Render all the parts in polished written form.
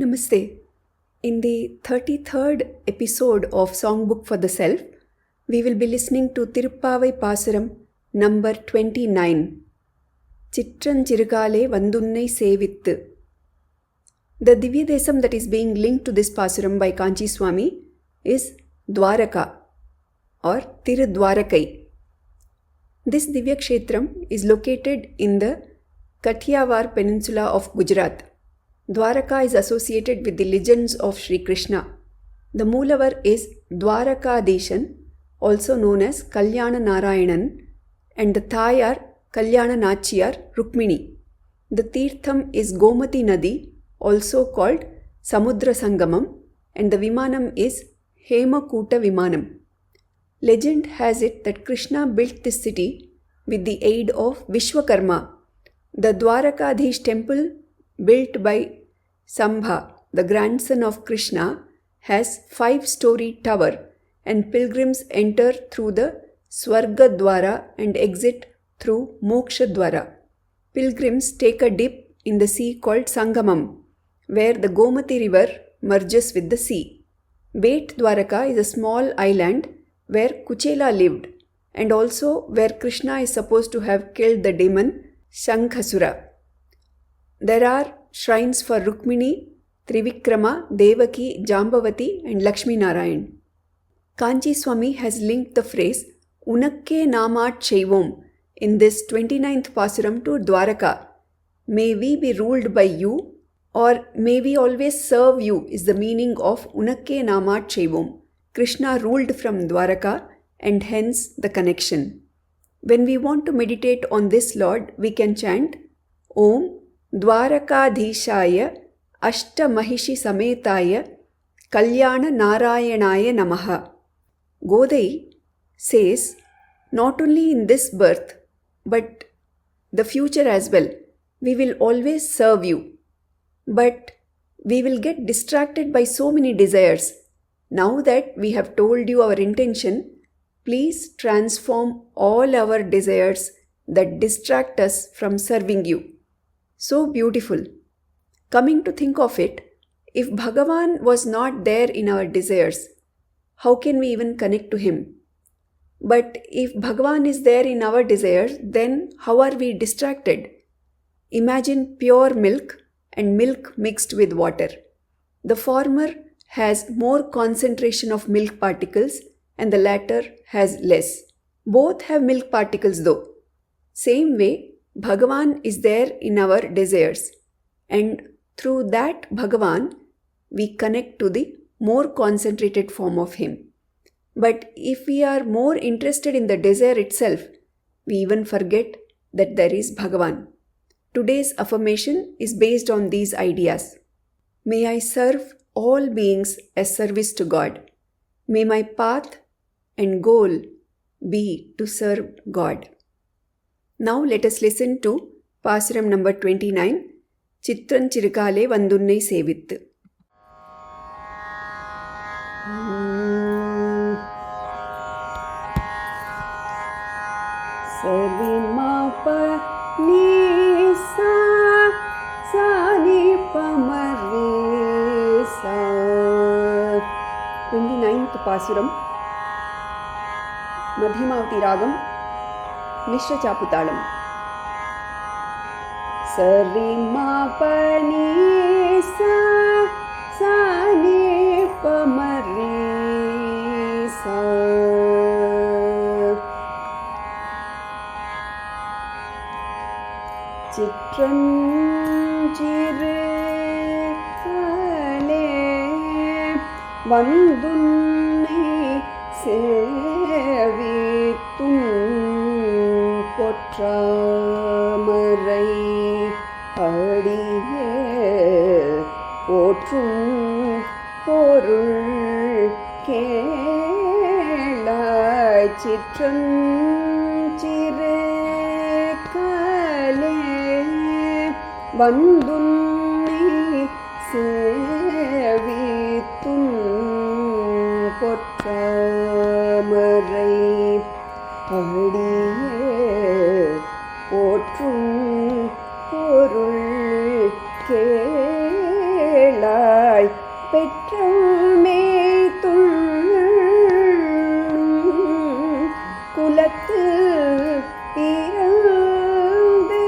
Namaste. In the 33rd episode of Songbook for the Self, we will be listening to Tirupavai Pasuram number 29. Chitranchirukale Vandunnai Sevittu. The Divya Desam that is being linked to this Pasuram by Kanchi Swami is Dwaraka or Tirudwarakai. This Divya Kshetram is located in the Kathiawar Peninsula of Gujarat. Dwaraka is associated with the legends of Sri Krishna. The Moolavar is Dwarakadeshan, also known as Kalyana Narayanan, and the Thayar Kalyana Nachiyar Rukmini. The Tirtham is Gomati Nadi, also called Samudra Sangamam, and the Vimanam is Hemakuta Vimanam. Legend has it that Krishna built this city with the aid of Vishwakarma. The Dwarakadhish temple built by Sambha, the grandson of Krishna, has 5-story tower, and pilgrims enter through the Swarga Dwara and exit through Moksha Dwara. Pilgrims take a dip in the sea called Sangamam, where the Gomati river merges with the sea. Bet Dwaraka is a small island where Kuchela lived, and also where Krishna is supposed to have killed the demon Shankhasura. There are shrines for Rukmini, Trivikrama, Devaki, Jambavati and Lakshmi Narayan. Kanchi Swami has linked the phrase Unakke Namat Shaivom in this 29th Pasuram to Dwaraka. May we be ruled by you, or may we always serve you is the meaning of Unakke Namat Shaivom. Krishna ruled from Dwaraka and hence the connection. When we want to meditate on this Lord, we can chant Om Dwarakadhishaya Ashtamahishi Sametaya Kalyana Narayanaya Namaha. Godai says, not only in this birth, but the future as well, we will always serve you. But we will get distracted by so many desires. Now that we have told you our intention, please transform all our desires that distract us from serving you. So beautiful. Coming to think of it, if Bhagavan was not there in our desires, how can we even connect to him? But if Bhagavan is there in our desires, then how are we distracted? Imagine pure milk and milk mixed with water. The former has more concentration of milk particles and the latter has less. Both have milk particles though. Same way, Bhagavan is there in our desires, and through that Bhagavan we connect to the more concentrated form of him. But if we are more interested in the desire itself, we even forget that there is Bhagavan. Today's affirmation is based on these ideas. May I serve all beings as service to God. May my path and goal be to serve God. Now let us listen to Pasuram number 29, Chitranchirukale Vandunnai Sevittu. Sarvimapa Nisa Sanipa Marisa. 29th Pasuram, Madhyamavati Ragam, Mishra Chaputalam. Sarima Panisa Sanipa Marisa. Chitranchirukale Vandunnai Sevittum Potramarai Adiye Potrum Porul Kelai Chitranchirukale Vandunnai Sevittum Potramarai Adiye Potrum Porul Kelai கேளாய் பெற்றோமே குலத்து பிறந்து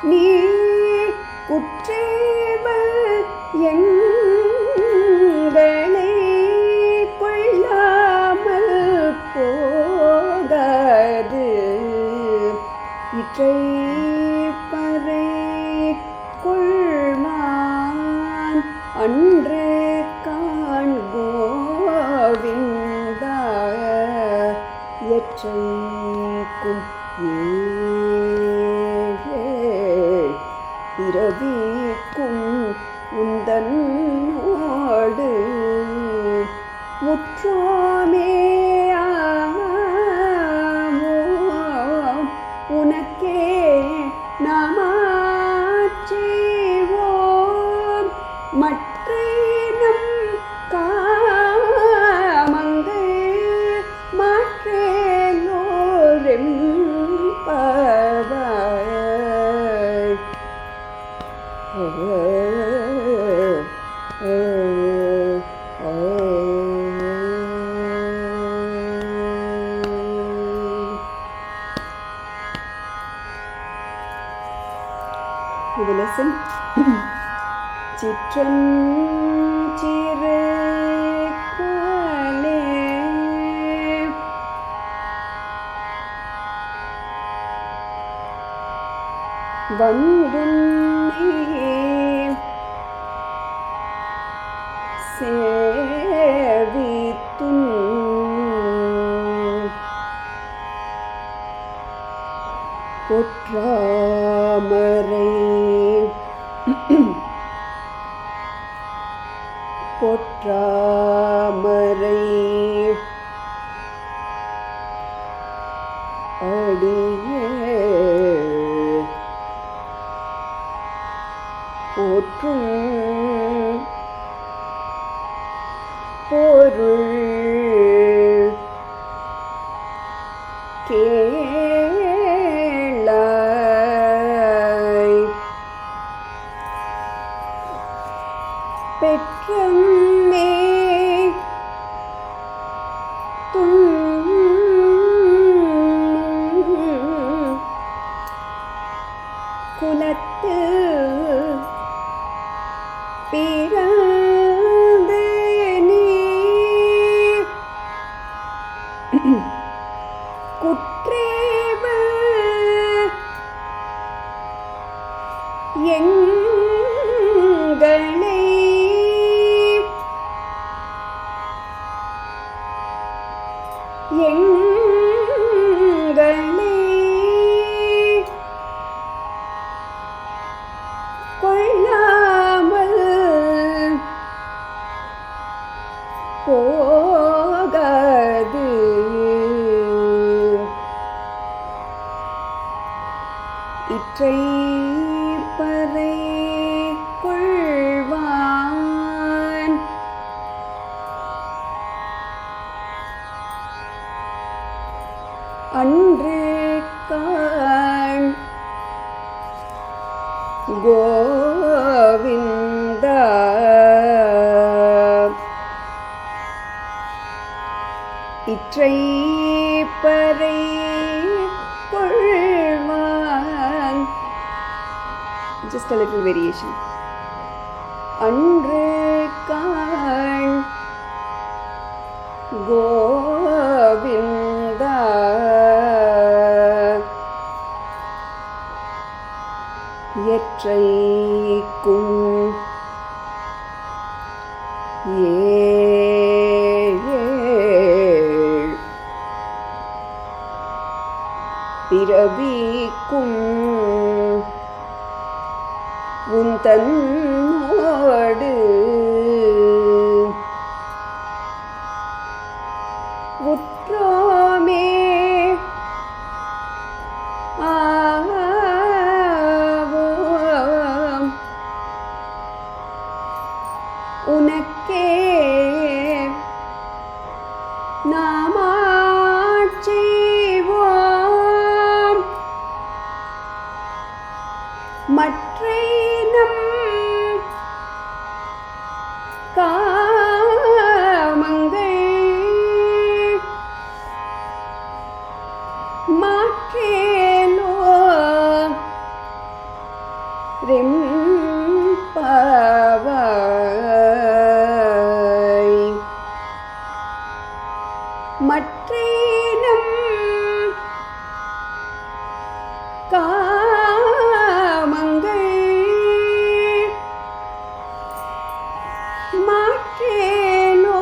நீ குற்றேவ எங்களை கொள்ளாமல் போகாது இற்றை பறை கொள்மான் அன்று காண்கோவிந்தா எற்றைக்கும் பிறவிக்கும் உந்தன்னோடு முற்றோமே உனக்கே நாமாச்சேவோம் மற்றை நம் காமங்கள் மாற்றேலோரெம்பவாய் The lesson சிற்றஞ்சிறு காலே வந்துன்னே சேவித்துன் பொற்றாமரை பொற்றாமரை அடியே போற்றும் பொருள் கேளாய் பெற்றம்மே குலத்து பிறந்து நீ குற்றேவ எங்களை கொள்ளாமல் போகாது இற்றை பறை கொள்வான் அன்று காண் கோவிந்தா இற்றை பறை கொள்வான். Just a little variation. அன்று காண் கோவிந்தா எற்றைக்கும் பிறவிக்கும் உந்தன்னோடு உற்றோமே ஆவோம் உனக்கே நாமாட்சேவோம் மற்றை நம் மற்றேனம் காமங்கள் மாற்றேனோ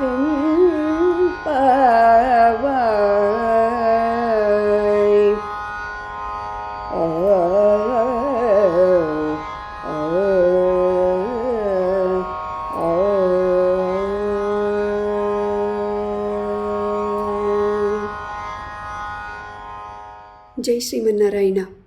வெண்பாவாய். जय श्रीमन्नारायण.